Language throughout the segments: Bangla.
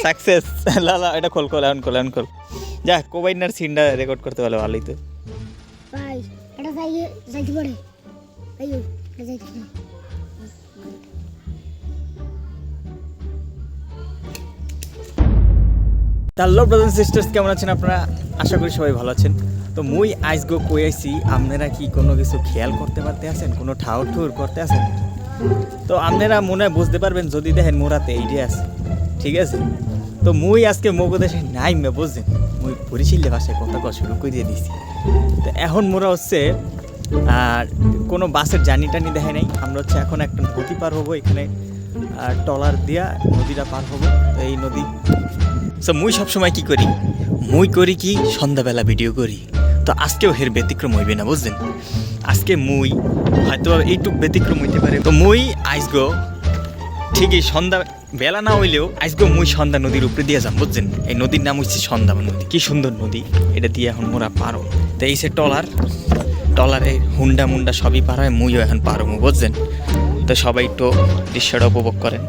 সাকসেস লালা এটা খোল খোল যা কোবাইনার সিনটা রেকর্ড করতে পারলে ভালোই তো ভাই এটা যাইতে পারে আইও এটা যাইতে পারে হ্যালো ব্রাদার্স সিস্টার্স কেমন আছেন আপনারা আশা করি সবাই ভালো আছেন তো মুই আজগো কই আইছি আপনারা কি কোনো কিছু খেয়াল করতে পারতে আছেন কোনো ঠাউর ঠুর করতে আছেন তো আপনারা মনে হয় বুঝতে পারবেন যদি দেখেন মোরাতে এইটাই আছে ঠিক আছে তো মুই আজকে মগদেশে নাই মে বুঝছেন মুই বরিশালের ভাষায় কথা কওয়া শুরু করে দিয়েছি তো এখন মোরা হচ্ছে আর কোনো বাসের জার্নি টানি দেখায় নাই আমরা হচ্ছে এখন একটা নদী পার হবো এখানে ট্রলার দিয়া নদীটা পার হবো তো এই নদী সো মুই সবসময় কি করি মুই করি কি সন্ধ্যাবেলা ভিডিও করি তো আজকেও হের ব্যতিক্রম হইবে না বুঝলেন আজকে মুই হয়তো এইটুক ব্যতিক্রম হইতে পারে তো মুই আইসগো ঠিকই সন্ধ্যা বেলা না হইলেও আজকে মুই সন্ধ্যা নদীর উপরে দিয়ে যাম বুঝছেন এই নদীর নাম হচ্ছে সন্ধ্যা নদী কি সুন্দর নদী এটা দিয়ে এখন মোরা পারো তো এই সে টলারে হুন্ডা মুন্ডা সবই পার হয় মুইও এখন পারো বুঝছেন তো সবাই একটু দৃশ্যটা উপভোগ করেন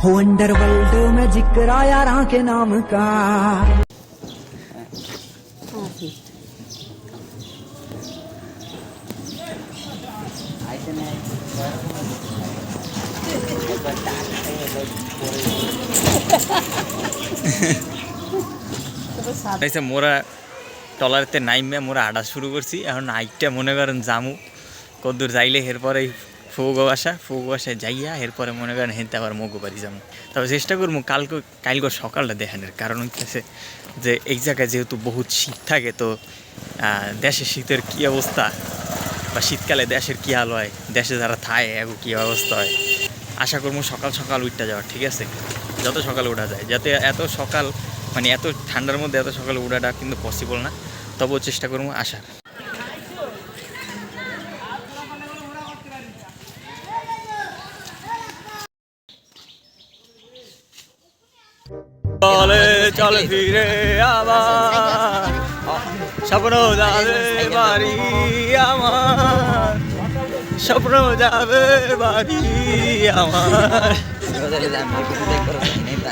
वंडर वर्ल्ड में जिक्र आया राह के नाम का মোরা টলারেতে নাইমে মোরা আডা শুরু করছি এখন আইটা মনে করেন জামু কদ্দূর যাইলে এরপরে ফুগো বাসায় যাইয়া এরপরে মনে করেন হেঁতে আবার মগো বাড়ি যাবো তবে চেষ্টা করবো কালকে সকালটা দেখানোর কারণ হচ্ছে যে এই জায়গায় যেহেতু বহুত শীত থাকে তো দেশে শীতের কী অবস্থা বা শীতকালে দেশের কী হাল হয় দেশে যারা থায় এখন কী অবস্থা হয় আশা করবো সকাল উঠতে যাওয়ার ঠিক আছে যত সকালে উঠা যায় যাতে এত সকাল মানে এত ঠান্ডার মধ্যে এত সকালে উঠাটা কিন্তু পসিবল না তবুও চেষ্টা করবো আসার চলে ফিরে আবার স্বপ্ন যাবে বাড়ি আমার স্বপ্ন যাবে বাড়ি আমার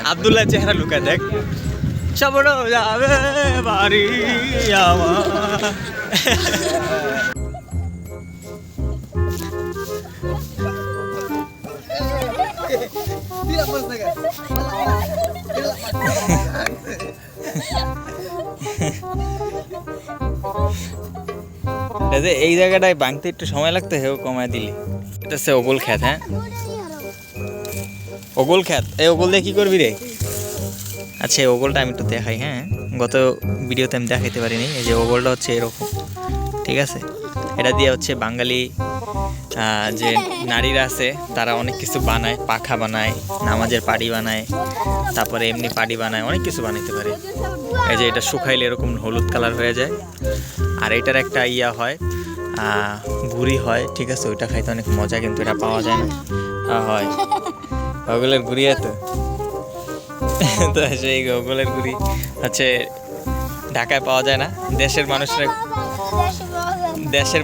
আব্দুল্লাহ চেহারা লুকা দেখ স্বপ্ন যাবে বাড়ি আমার এই জায়গাটায় ভাঙতে একটু সময় লাগতো হেও কমায় দিলি এটা হচ্ছে ওগোল খ্যাত হ্যাঁ ওগোল খ্যাত এই ওগোল দিয়ে কি করবি রে আচ্ছা এই ওগোলটা আমি একটু দেখাই হ্যাঁ গত ভিডিওতে আমি দেখাইতে পারিনি এই যে ওগোলটা হচ্ছে এরকম ঠিক আছে এটা দিয়ে হচ্ছে বাঙালি যে নারীরা আছে তারা অনেক কিছু বানায় পাখা বানায় নামাজের পাড়ি বানায় তারপরে এমনি পাড়ি বানায় অনেক কিছু বানাইতে পারে এই যে এটা শুকাইলে এরকম হলুদ কালার হয়ে যায় আর এটার একটা ইয়া হয় গুড়ি হয় ঠিক আছে ওইটা খাইতে অনেক মজা কিন্তু এটা পাওয়া যায় না হয় ওগুলোর গুড়ি এত তো সেই ওগুলোর গুড়ি হচ্ছে ঢাকায় পাওয়া যায় না দেশের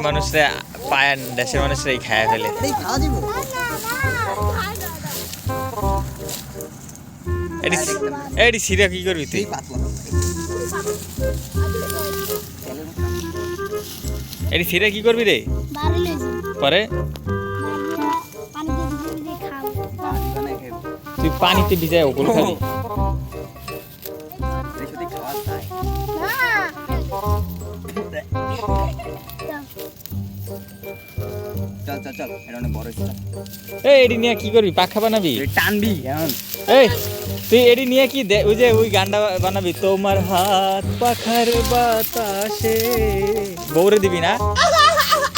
মানুষরা পায় দেশের মানুষরা এই খায় ফেলে এটি সিরিয়া কি করবি তুই এটি ছিঁড়ে কি করবি রে বাড়ি লইছি পরে পানি দিয়ে খাও তুই পানিতে ভিজায় ওগুলো খাবি এই এডি নিয়ে কি করবি পাখা বানাবি টানবি এখন এই তুই এডি নিয়ে কি ওই যে ওই গানটা বানাবি তোমার হাত পাখার বাতাসে বউরে দিবি না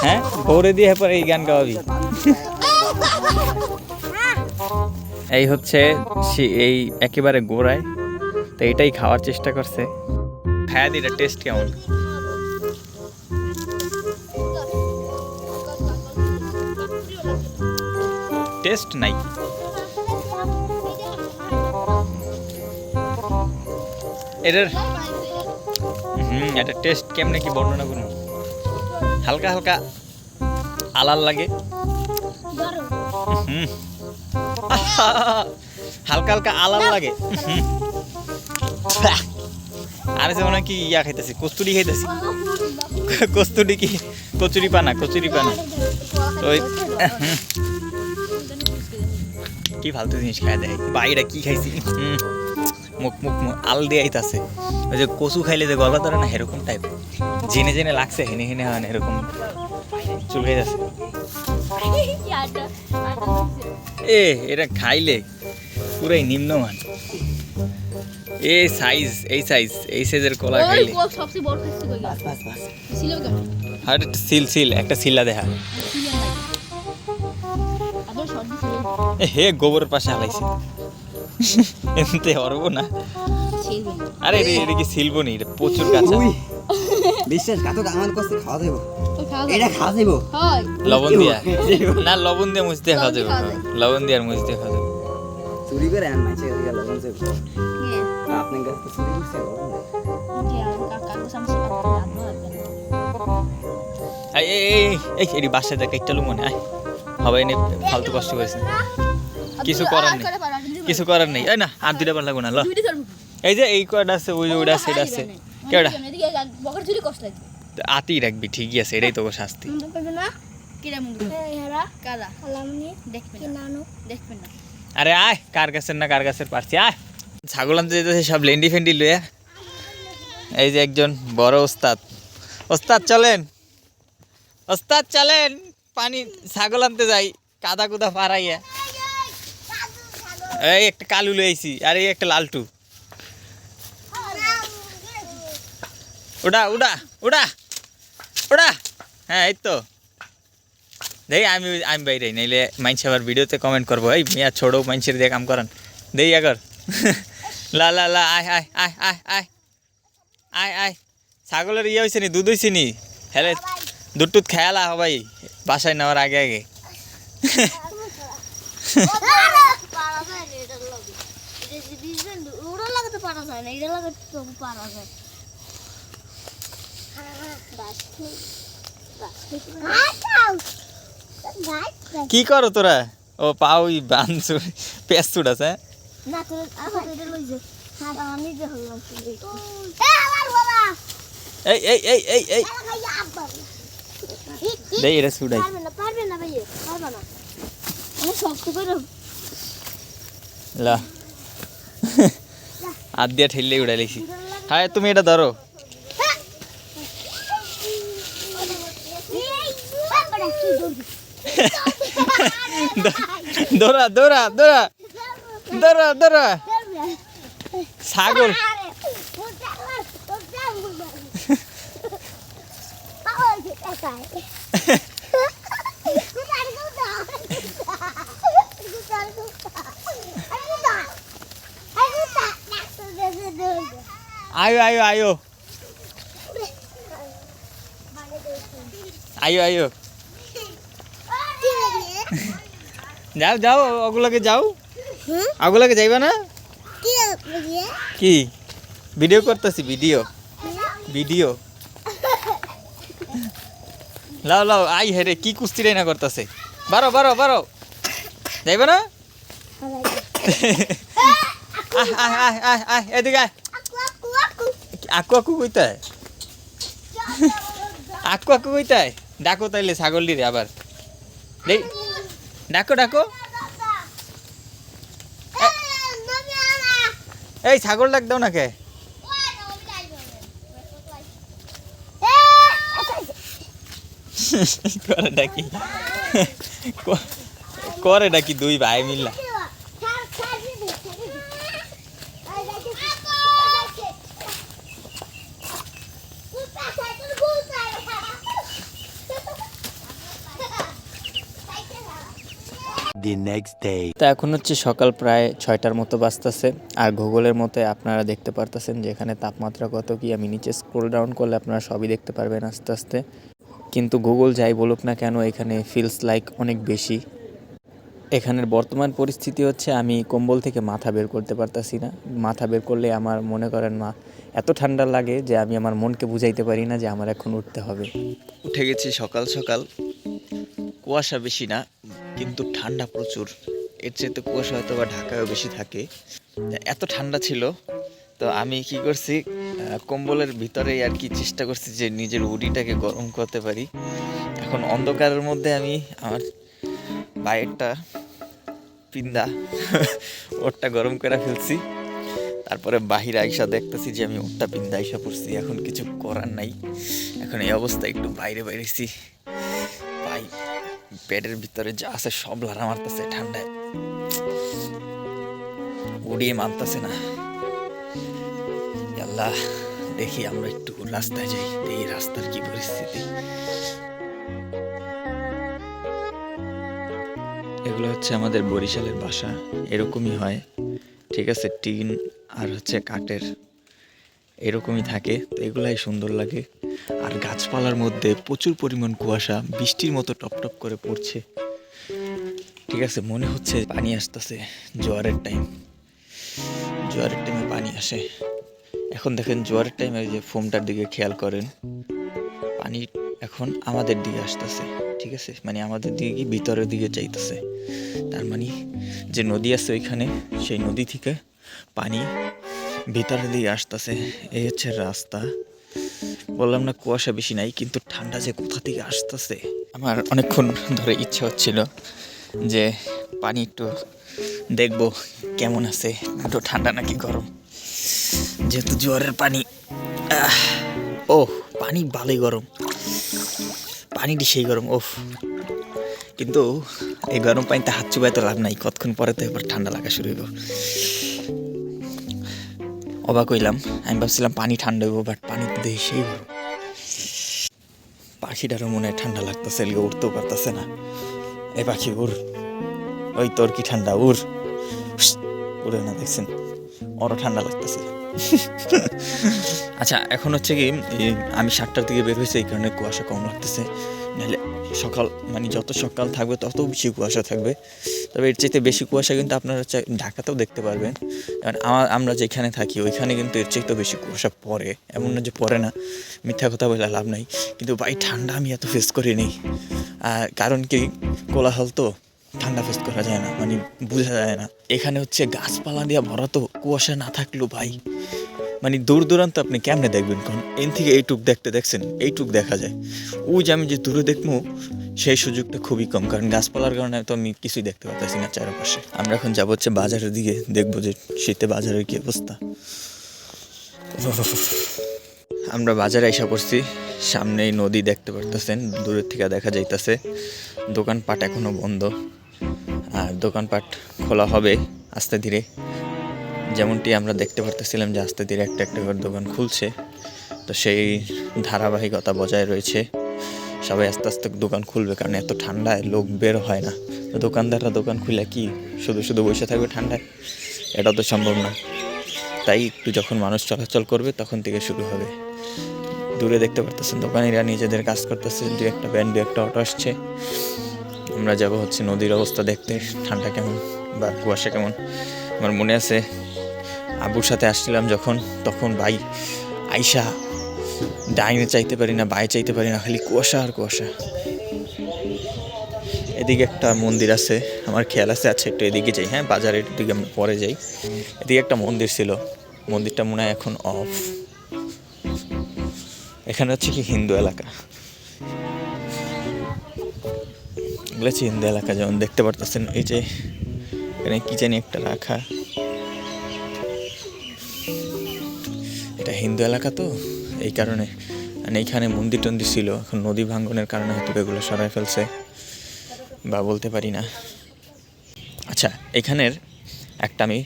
হ্যাঁ বউরে দিয়ে পরে এই গান গাওয়াবি এই হচ্ছে এই একেবারে গোড়ায় তো এটাই খাওয়ার চেষ্টা করছে খায়া দিটা টেস্ট কেমন টেস্ট নাই এটার এটা টেস্ট কেমনে কি বর্ণনা করুন হালকা হালকা আলাল লাগে হুম হালকা হালকা আলাল লাগে আর যেমন কি ইয়া খাইতেছি কস্তুরি খাইতেছি কস্তুরি কি কচুরি পানা ওই কি ফালতু জিনিস খাই দেয় বাইরে কি খাইছি মুখ আল দিয়ে আইতাছে ওই যে কচু খাইলে যে গলা ধরে না এরকম টাইপ জেনে জেনে লাগছে হেনে হেনে হয় এরকম চুল খাই যাচ্ছে এটা খাইলে পুরাই নিম্নমান এই সাইজের কলা খাইলে আর সিল একটা সিল্লা দেখা হে গোবরের পাশে হালাইছে এমনিতে হরবো না আরে এটা কি সিলবো নি এটা প্রচুর কাঁচা বিশ্বাস কত আমার কাছে খাওয়া দেবো এটা খাওয়া দেবো লবণ দিয়া না লবণ দিয়ে মুছ দিয়ে খাওয়া যাবে লবণ দিয়ে আর মুছ দিয়ে খাওয়া যাবে চুরি করে আন মাছে লবণ দেবো আপনার কাছে চুরি করছে এই এটি বাসায় দেখ একটা লুমনে আয় হবে এনে ফালতু কষ্ট করেছে কিছু করার নেই এই না আর দুইটা বার লাগবো না ল এই যে এই কয়টা আছে ওই ওইটা আছে এটা আছে কেডা আতি রাখবি ঠিকই আছে এটাই তো শাস্তি আরে আয় কার গাছের পারছি আয় ছাগল আনতে যেতেছে সব লেন্ডি ফেন্ডি লইয়া এই যে একজন বড় ওস্তাদ চলেন পানি ছাগল আনতে যাই কাদা কুদা পারাইয়া এই একটা কালু লইছি আর এই একটা লালটু উড়া হ্যাঁ এই তো দেই আমি বাইরে নাইলে মাইনছে আবার ভিডিওতে কমেন্ট করবো এই মিয়া ছোড়ো মাইনছের দিয়ে কাম করান দেই আগর লা আয় ছাগলের ইয়ে হয়েছে নি দুধ হয়েছে নি হেলে দুধ টুধ খেয়ালা হবাই বাসায় নেওয়ার আগে কি করো তোরা ও পাও বানছু পেস ছুটাছে এই দেই এটা ছুটাই লা হাত দিয়ে ঠেললে উড়াই লিখছি হ্যাঁ তুমি এটা ধরো দৌড়া ছাগল আয়ো যাও ওগুলোকে যাও ওগুলোকে যাইবা না কি ভিডিও করতেছি ভিডিও লাও আই হেরে কি কুস্তি রে না করতেছে বারো যাইবা না আয় এদিকে আকু কইতে আকু আকু কইতাই ডাকো তাইলে ছাগলটি রে আবার দেই ডাকো ডাকো এই ছাগল ডাক দাও না কে করে ডাকি করে ডাকি দুই ভাই মিল্লা The next day. তো এখন হচ্ছে সকাল প্রায় 6টার মতো বাজতেছে আর গুগলের মতে আপনারা দেখতে পারতেছেন যে এখানে তাপমাত্রা কত কি আমি নিচে স্ক্রল ডাউন করলে আপনারা সবই দেখতে পারবেন আস্তে আস্তে কিন্তু গুগল যাই বলুক না কেন এখানে ফিলস লাইক অনেক বেশি এখানের বর্তমান পরিস্থিতি হচ্ছে আমি কম্বল থেকে মাথা বের করতে পারতাছি না মাথা বের করলে আমার মনে করেন এত ঠান্ডা লাগে যে আমি আমার মনকে বুঝাইতে পারি না যে আমার এখন উঠতে হবে উঠে গেছি সকাল সকাল কুয়াশা বেশি না কিন্তু ঠান্ডা প্রচুর এর চেয়ে তো কুয়াশা হয়তো বা ঢাকায়ও বেশি থাকে এত ঠান্ডা ছিল তো আমি কি করছি কম্বলের ভিতরেই আর কি চেষ্টা করছি যে নিজের উডিটাকে গরম করতে পারি এখন অন্ধকারের মধ্যে আমি আমার বাইরটা পিন্দা ওরটা গরম করে ফেলছি তারপরে বাহিরে আইসা দেখতেছি যে আমি ওরটা পিন্দা আইসা পড়ছি এখন কিছু করার নাই এখন এই অবস্থায় একটু বাইরে বাইরেছি ভাই পেটের ভিতরে যা আছে সব লাড়া মারতেছে ঠান্ডায় উড়িয়ে মানতেছে না আল্লাহ দেখি আমরা একটু রাস্তায় যাই এই রাস্তার কি পরিস্থিতি এগুলো হচ্ছে আমাদের বরিশালের বাসা এরকমই হয় ঠিক আছে টিন আর হচ্ছে কাঠের এরকমই থাকে তো এগুলাই সুন্দর লাগে আর গাছপালার মধ্যে প্রচুর পরিমাণ কুয়াশা বৃষ্টির মতো টপটপ করে পড়ছে ঠিক আছে মনে হচ্ছে পানি আসতেছে জোয়ারের টাইমে পানি আসে এখন দেখেন জোয়ারের টাইমে যে ফোমটার দিকে খেয়াল করেন পানি এখন আমাদের দিকে আসতেছে ঠিক আছে মানে আমাদের দিকে কি ভিতরের দিকে যাইতেছে তার মানে যে নদী আছে ওইখানে সেই নদী থেকে পানি ভিতরের দিকে আসতেছে এই হচ্ছে রাস্তা বললাম না কুয়াশা বেশি নাই কিন্তু ঠান্ডা যে কোথা থেকে আসতেছে আমার অনেকক্ষণ ধরে ইচ্ছা হচ্ছিল যে পানি একটু দেখবো কেমন আছে একটু ঠান্ডা নাকি গরম যেহেতু জোয়ারের পানি ও পানি ভালোই গরম পানিটি সেই গরম ওফ কিন্তু এই গরম পানিতে হাত চুবাই তো লাভ নাই কতক্ষণ পরে তো এবার ঠান্ডা লাগা শুরু হইব অবাক হইলাম আমি ভাবছিলাম পানি ঠান্ডা হইব বাট পানিতে দেখি সেই গরম পাখিটারও মনে হয় ঠান্ডা লাগতেছে এলিগে উঠতেও পারতেছে না এই পাখি উড় ওই তোর কি ঠান্ডা উড়ে না দেখছেন ওরও ঠান্ডা লাগতেছে আচ্ছা এখন হচ্ছে কি আমি 7টার দিকে বের হয়েছি এই কারণে কুয়াশা কম লাগতেছে নাহলে সকাল মানে যত সকাল থাকবে তত বেশি কুয়াশা থাকবে তবে এর চাইতে বেশি কুয়াশা কিন্তু আপনারা ঢাকাতেও দেখতে পারবেন কারণ আমরা যেখানে থাকি ওইখানে কিন্তু এর চাইতেও বেশি কুয়াশা পড়ে এমন না যে পড়ে না মিথ্যা কথা বলে লাভ নাই কিন্তু ভাই ঠান্ডা আমি এত ফেস করিনি কারণ কি কোলাহল তো ঠান্ডা ফেস করা যায় না মানে বোঝা যায় না এখানে হচ্ছে গাছপালা দিয়ে ভরা তো কুয়াশা না থাকলেও ভাই মানে দূর দূরান্ত আপনি কেমনে দেখবেন কোন এন থেকে এইটুক দেখছেন এইটুক দেখা যায় ওই যে আমি যে দূরে দেখবো সেই সুযোগটা খুবই কম কারণ গাছপালার কারণে তো আমি কিছুই দেখতে পাচ্ছি না চারপাশে আমরা এখন যাবো হচ্ছে বাজারের দিকে দেখবো যে শীতে বাজারের কি অবস্থা আমরা বাজারে এসে পড়ছি সামনেই নদী দেখতে পারতেছেন দূরের থেকে দেখা যাইতেছে দোকানপাট এখনো বন্ধ আর দোকানপাট খোলা হবে আস্তে ধীরে যেমনটি আমরা দেখতে পারতেছিলাম যে আস্তে ধীরে একটা একটা করে দোকান খুলছে তো সেই ধারাবাহিকতা বজায় রয়েছে সবাই আস্তে আস্তে দোকান খুলবে কারণ এত ঠান্ডায় লোক বের হয় না তো দোকানদাররা দোকান খুলে কি শুধু বসে থাকবে ঠান্ডায় এটা তো সম্ভব না তাই একটু যখন মানুষ চলাচল করবে তখন থেকে শুরু হবে দূরে দেখতে পারতেছেন দোকানিরা নিজেদের কাজ করতেছে দু একটা ভ্যান দু একটা অটো আসছে আমরা যাব হচ্ছে নদীর অবস্থা দেখতে ঠান্ডা কেমন বা কুয়াশা কেমন আমার মনে আছে আবুর সাথে আসছিলাম যখন তখন ভাই আইসা ডাইনে চাইতে পারি না বাই চাইতে পারি না খালি কুয়াশা আর কুয়াশা এদিকে একটা মন্দির আছে আমার খেয়াল আছে আচ্ছা একটু এদিকে যাই হ্যাঁ বাজারের দিকে আমরা পরে যাই এদিকে একটা মন্দির ছিল মন্দিরটা মনে হয় এখন অফ এখানে হচ্ছে কি হিন্দু এলাকা এগুলো হচ্ছে হিন্দু এলাকা, যেমন দেখতে পারতেছেন এই যে এখানে কি জানি একটা রাখা, এটা হিন্দু এলাকা তো এই কারণে। আর এইখানে মন্দির টন্দির ছিল, এখন নদী ভাঙ্গনের কারণে হয়তো এগুলো সরাই ফেলছে বা বলতে পারি না। আচ্ছা, এখানের একটা আমি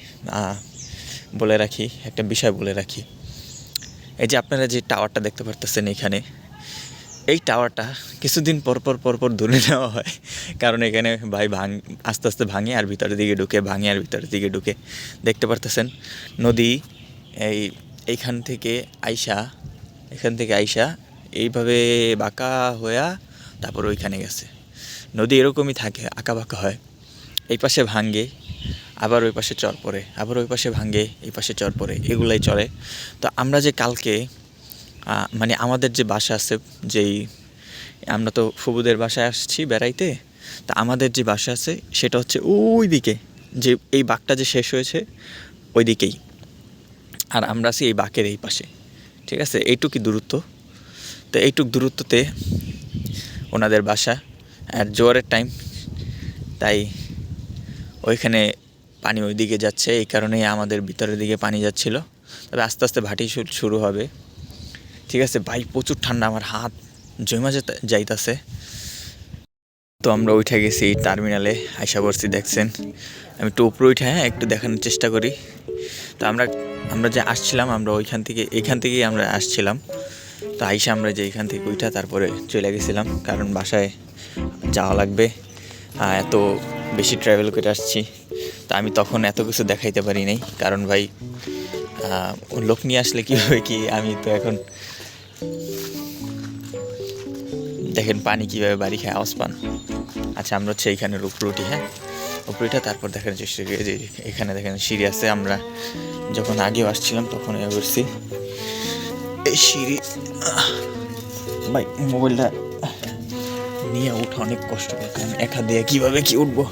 বলে রাখি, একটা বিষয় বলে রাখি। এই যে আপনারা যে টাওয়ারটা দেখতে পারতেছেন এখানে, এই টাওয়ারটা কিছুদিন পর ধরে নেওয়া হয়, কারণ এখানে আস্তে আস্তে ভাঙে আর ভিতরের দিকে ঢুকে, ভাঙে আর ভিতরের দিকে ঢুকে। দেখতে পারতেছেন নদী এখান থেকে আইসা এইভাবে বাঁকা হয়ে তারপর ওইখানে গেছে। নদী এরকমই থাকে, আঁকা বাঁকা হয়, এই পাশে ভাঙে আবার ওই পাশে চর পড়ে, আবার ওই পাশে ভাঙে এই পাশে চর পড়ে, এগুলাই চলে। তো আমরা যে কালকে মানে আমাদের যে বাসা আছে, আমরা তো ফুবুদের বাসায় আসছি বেড়াইতে, তা আমাদের যে বাসা আছে সেটা হচ্ছে ওই দিকে, যে এই বাঁকটা যে শেষ হয়েছে ওই দিকেই, আর আমরা আছি এই বাঁকের এই পাশে, ঠিক আছে? এইটুকুই দূরত্ব। তো এইটুক দূরত্বতে ওনাদের বাসা, আর জোয়ারের টাইম, তাই ওইখানে পানি ওই দিকে যাচ্ছে, এই কারণেই আমাদের ভিতরের দিকে পানি যাচ্ছিল। তবে আস্তে আস্তে ভাটি শুরু হবে, ঠিক আছে? ভাই প্রচুর ঠান্ডা, আমার হাত জমা যাইতাছে। তো আমরা উঠে গেছি টার্মিনালে, আইসা পড়ছি, দেখছেন। আমি একটু উপরে উঠে একটু দেখানোর চেষ্টা করি। তো আমরা যে আসছিলাম, আমরা এইখান থেকেই আমরা আসছিলাম। তো আইসা আমরা যে এইখান থেকে উঠা তারপরে চলে গেছিলাম, কারণ বাসায় যাওয়া লাগবে, এত বেশি ট্রাভেল করে আসছি। তা আমি তখন এত কিছু দেখাইতে পারি নাই, কারণ ভাই লোক নিয়ে আসলে কীভাবে কি, আমি তো এখন দেখেন পানি কীভাবে বাড়ি খায়, আওয়াজ পান। আচ্ছা, আমরা হচ্ছে এইখানের উপরে উঠি, হ্যাঁ উপরে উঠা তারপর দেখেন চেষ্টা করি যে এখানে দেখেন সিঁড়ি আছে। আমরা যখন আগেও আসছিলাম তখন করছি এই সিঁড়ি। ভাই মোবাইলটা নিয়ে উঠা অনেক কষ্ট করে, কারণ এক হাত দিয়ে কীভাবে কি উঠবো।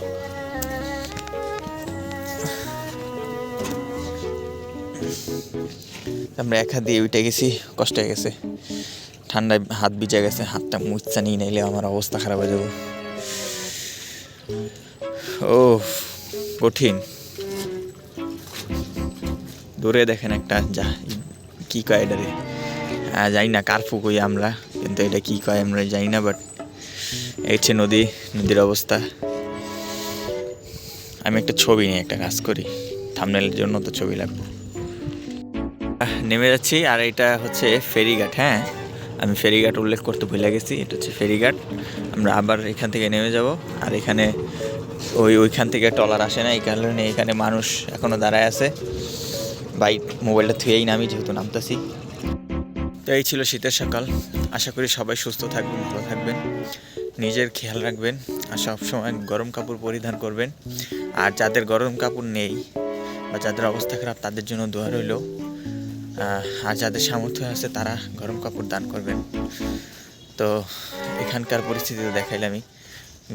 আমরা এক হাত দিয়ে উঠে গেছি, কষ্ট হয়ে গেছে, ঠান্ডায় হাত ভিজে গেছে, হাতটা মুচ্ছা নিয়ে নাইলে আমার অবস্থা খারাপ হয়ে যাবো। ও কঠিন। দূরে দেখেন একটা কি কয় এটারে, জানি না কার্ফু কই আমরা, কিন্তু এটা কি কয় আমরা জানি না, বাট এই হচ্ছে নদীর অবস্থা। আমি একটা ছবি নিয়ে একটা কাজ করি, থাম্বনেলের জন্য তো ছবি লাগবে। নেমে যাচ্ছি, আর এটা হচ্ছে ফেরিঘাট। হ্যাঁ, আমি ফেরিঘাট উল্লেখ করতে ভুলে গেছি, এটা হচ্ছে ফেরিঘাট। আমরা আবার এখান থেকে নেমে যাব, আর এখানে ওইখান থেকে ট্রলার আসে না, এই কারণে এখানে মানুষ এখনও দাঁড়ায় আছে। বাইক মোবাইলটা থুয়েই নামি, যেহেতু নামতেছি। তো এই ছিল শীতের সকাল। আশা করি সবাই সুস্থ থাকবেন, ভালো থাকবেন, নিজের খেয়াল রাখবেন, আর সবসময় গরম কাপড় পরিধান করবেন। আর যাদের গরম কাপড় নেই বা যাদের অবস্থা খারাপ, তাদের জন্য দোয়া রইল। আর যাদের সামর্থ্য আছে তারা গরম কাপড় দান করবেন। তো এখানকার পরিস্থিতি দেখাইলামই।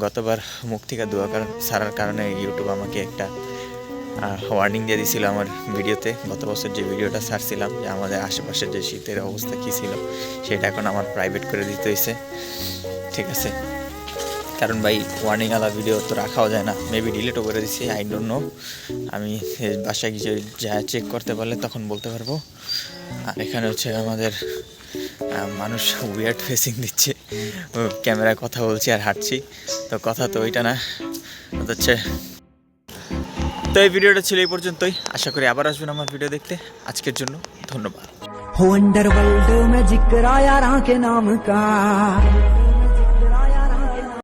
গতবার মুখ থেকে দোয়া ছাড়ার কারণে ইউটিউব আমাকে একটা ওয়ার্নিং দিয়ে দিয়েছিল আমার ভিডিওতে। গত বছর যে ভিডিওটা ছাড়ছিলাম যে আমাদের আশেপাশের যে শীতের অবস্থা কী ছিল, সেটা এখন আমার প্রাইভেট করে দিতে হয়েছে, ঠিক আছে? কারণ ভাই ওয়ার্নিংওয়ালা ভিডিও তো রাখাও যায় না, মেবি ডিলিটও করে দিচ্ছি, আই ডোন্ট নো। আমি বাসায় গিয়ে যা চেক করতে পারলে তখন বলতে পারবো। আর এখানে হচ্ছে আমাদের মানুষ উইয়ার্ড ফেসিং দিচ্ছে, ক্যামেরায় কথা বলছি আর হাঁটছি, তো কথা তো ওইটা না হচ্ছে। তো এই ভিডিওটা ছিল এই পর্যন্তই। আশা করি আবার আসবেন আমার ভিডিও দেখতে। আজকের জন্য ধন্যবাদ। हो अंडरवर्ल्ड में जिक्र आया राह के नाम का।